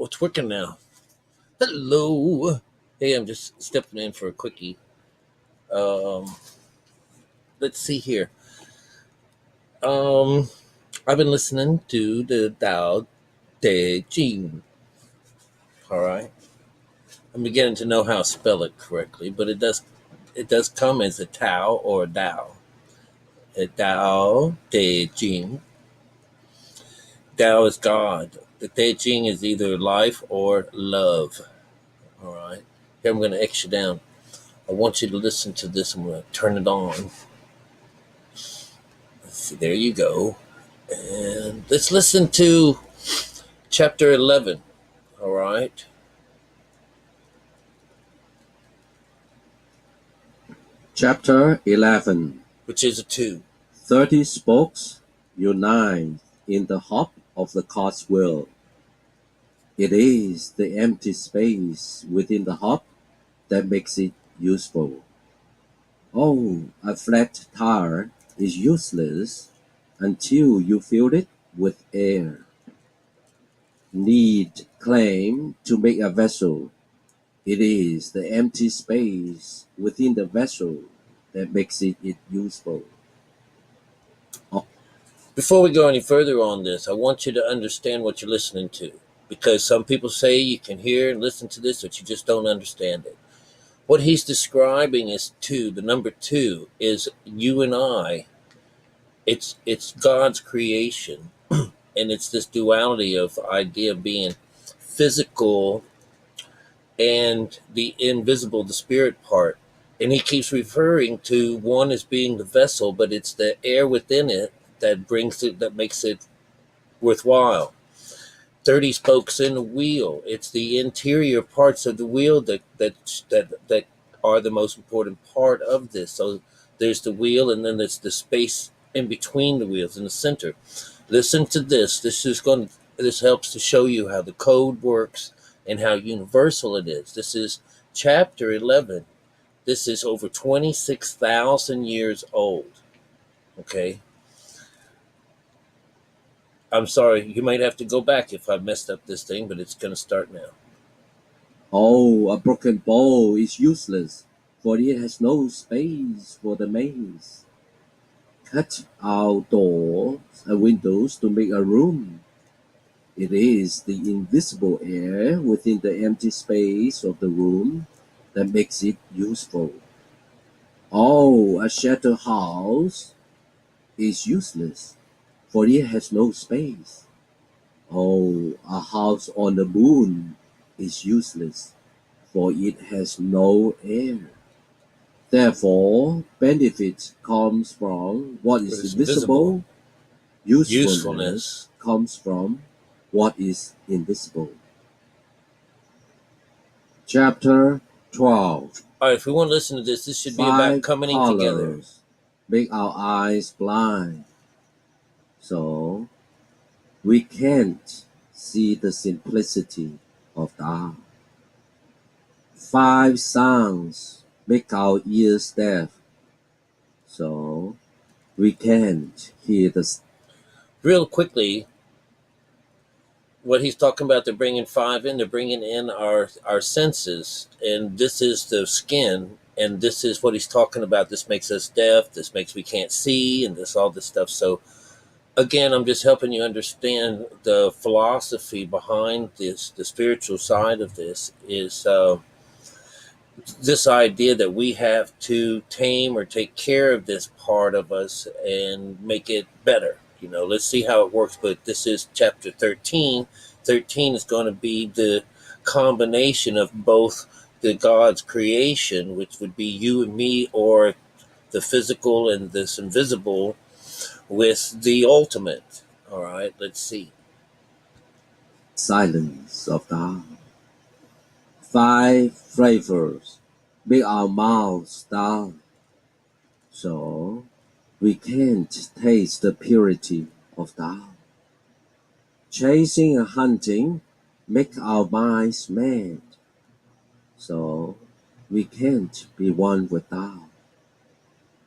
Oh, it's working now. Hello. Hey, I'm just stepping in for a quickie. Um, let's see here. Um, I've been listening to the Tao Te All right, I'm beginning to know how to spell it correctly, but it does come as a Tao or a Tao. A Tao Te Ching. Tao is God. The Te Ching is either life or love. All right. Here I'm going to X you down. I want you to listen to this. I'm going to turn it on. See, there you go. And let's listen to chapter 11. All right. Chapter 11. Which is a 2. 30 spokes unite in the hub of the cart's wheel. It is the empty space within the hub that makes it useful. Oh, a flat tire is useless until you fill it with air. Need claim to make a vessel. It is the empty space within the vessel that makes it useful. Before we go any further on this, I want you to understand what you're listening to. Because some people say you can hear and listen to this, but you just don't understand it. What he's describing is 2. The number 2 is you and I. It's God's creation. And it's this duality of the idea of being physical and the invisible, the spirit part. And he keeps referring to one as being the vessel, but it's the air within it that makes it worthwhile. 30 spokes in a wheel. It's the interior parts of the wheel that are the most important part of this. So there's the wheel, and then there's the space in between the wheels in the center. Listen to this. This helps to show you how the code works and how universal it is. This is chapter 11. This is over 26,000 years old. Okay. I'm sorry, you might have to go back if I messed up this thing, but it's going to start now. Oh, a broken bowl is useless, for it has no space for the maze. Cut out doors and windows to make a room. It is the invisible air within the empty space of the room that makes it useful. Oh, a shattered house is useless, for it has no space. Oh, a house on the moon is useless, for it has no air. Therefore, benefit comes from what is It's invisible. invisible, usefulness Usefulness. comes from what is invisible. Chapter 12. All right, if we want to listen to this, this should be about Five coming together. colors make our eyes blind, so we can't see the simplicity of Tao. 5 sounds make our ears deaf, so we can't hear the Real quickly, what he's talking about, they're bringing 5 in, they're bringing in our senses, and this is the skin, and this is what he's talking about. This makes us deaf, this makes we can't see, and all this stuff. So again, I'm just helping you understand the philosophy behind this. The spiritual side of this is this idea that we have to tame or take care of this part of us and make it better. Let's see how it works. But this is chapter 13. 13 is going to be the combination of both the God's creation, which would be you and me, or the physical and this invisible, with the ultimate. All right, let's see. silence of Tao. 5 flavors make our mouths down, so we can't taste the purity of Tao. Chasing and hunting make our minds mad, so we can't be one with Tao.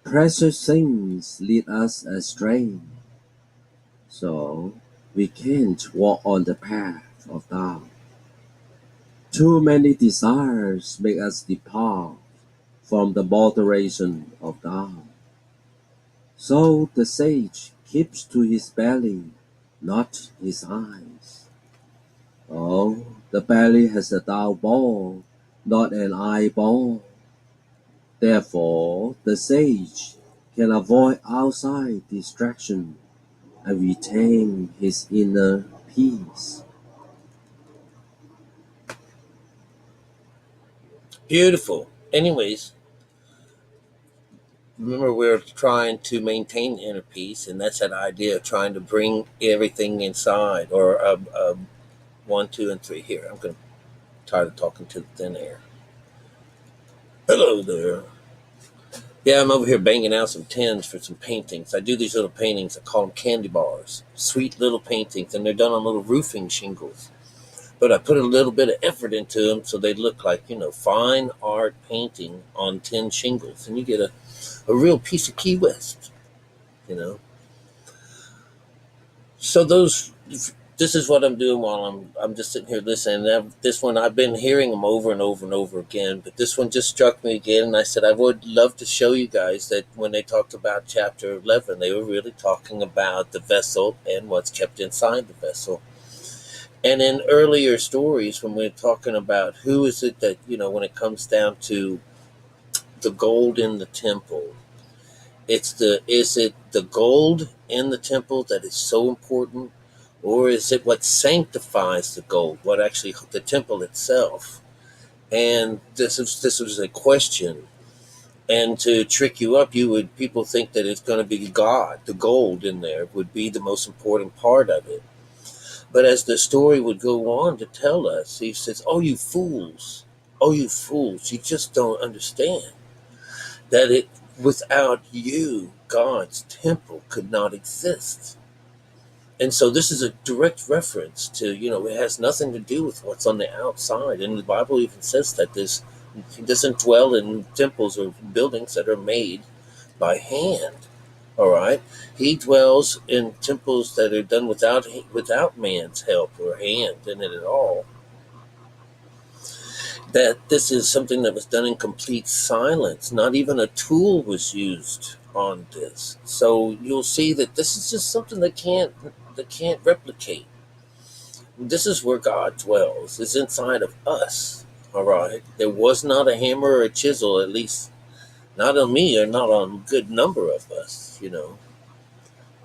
Precious things lead us astray, so we can't walk on the path of Tao. Too many desires make us depart from the moderation of Tao. So the sage keeps to his belly, not his eyes. Oh, the belly has a Tao ball, not an eyeball. Therefore, the sage can avoid outside distraction and retain his inner peace. Beautiful. Anyways, remember we're trying to maintain inner peace, and that's that idea of trying to bring everything inside, or one, two, and three. Here, I'm going to tired of talking to the thin air. Hello there. Yeah, I'm over here banging out some tins for some paintings. I do these little paintings. I call them candy bars. Sweet little paintings, and they're done on little roofing shingles. But I put a little bit of effort into them so they look like, fine art painting on tin shingles. And you get a real piece of Key West, you know. So this is what I'm doing while I'm just sitting here listening. This one I've been hearing them over and over and over again, but this one just struck me again, and I said I would love to show you guys that when they talked about chapter 11, they were really talking about the vessel and what's kept inside the vessel. And in earlier stories, when we're talking about who is it that when it comes down to the gold in the temple, is it the gold in the temple that is so important, or is it what sanctifies the gold, what actually the temple itself? And this was a question, and to trick you up, people think that it's going to be God, the gold in there would be the most important part of it. But as the story would go on to tell us, he says, oh you fools, you just don't understand that it without you, God's temple could not exist. And so this is a direct reference to, it has nothing to do with what's on the outside. And the Bible even says that he doesn't dwell in temples or buildings that are made by hand. All right. He dwells in temples that are done without man's help or hand in it at all. That this is something that was done in complete silence. Not even a tool was used on this. So you'll see that this is just something that can't replicate. This is where God dwells. It's inside of us. All right. There was not a hammer or a chisel, at least not on me or not on a good number of us.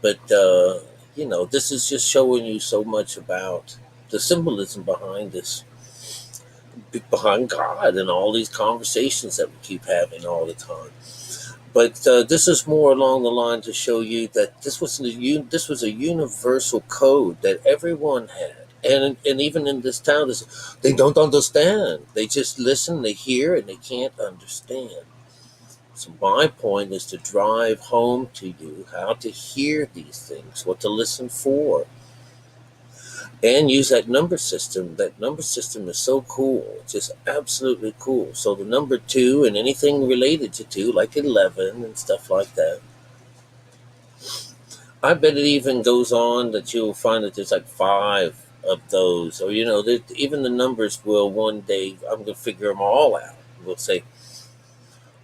But this is just showing you so much about the symbolism behind this, behind God, and all these conversations that we keep having all the time. But this is more along the line to show you that this was a universal code that everyone had, and even in this town, they don't understand. They just listen, they hear, and they can't understand. So my point is to drive home to you how to hear these things, what to listen for, and use that number system. That number system is so cool, just absolutely cool. So the number 2 and anything related to 2, like 11 and stuff like that. I bet it even goes on that you'll find that there's like 5 of those, or that even the numbers will one day. I'm going to figure them all out. We'll say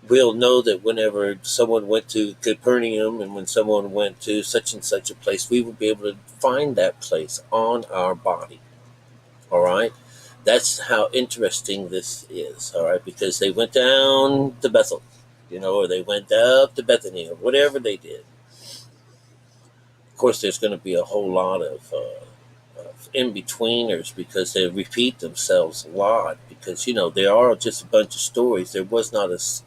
we'll know that whenever someone went to Capernaum and when someone went to such and such a place, we would be able to find that place on our body. All right. That's how interesting this is. All right. Because they went down to Bethel, or they went up to Bethany, or whatever they did. Of course, there's going to be a whole lot of in-betweeners because they repeat themselves a lot because, they are just a bunch of stories. There was not this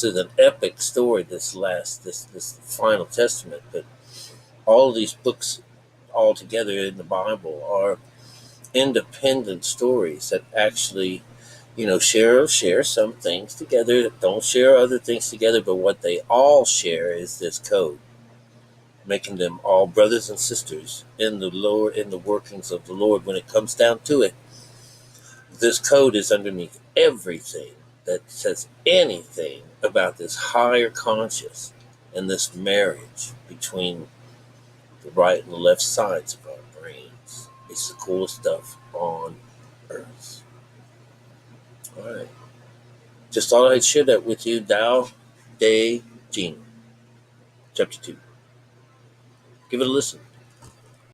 is an epic story, this final testament, but all of these books all together in the Bible are independent stories that actually, share some things together, don't share other things together, but what they all share is this code, making them all brothers and sisters in the Lord, in the workings of the Lord. When it comes down to it, this code is underneath everything that says anything about this higher conscious and this marriage between the right and the left sides of our brains. It's the coolest stuff on earth. All right. Just thought I'd share that with you. Tao De Jing, Chapter 2. Give it a listen.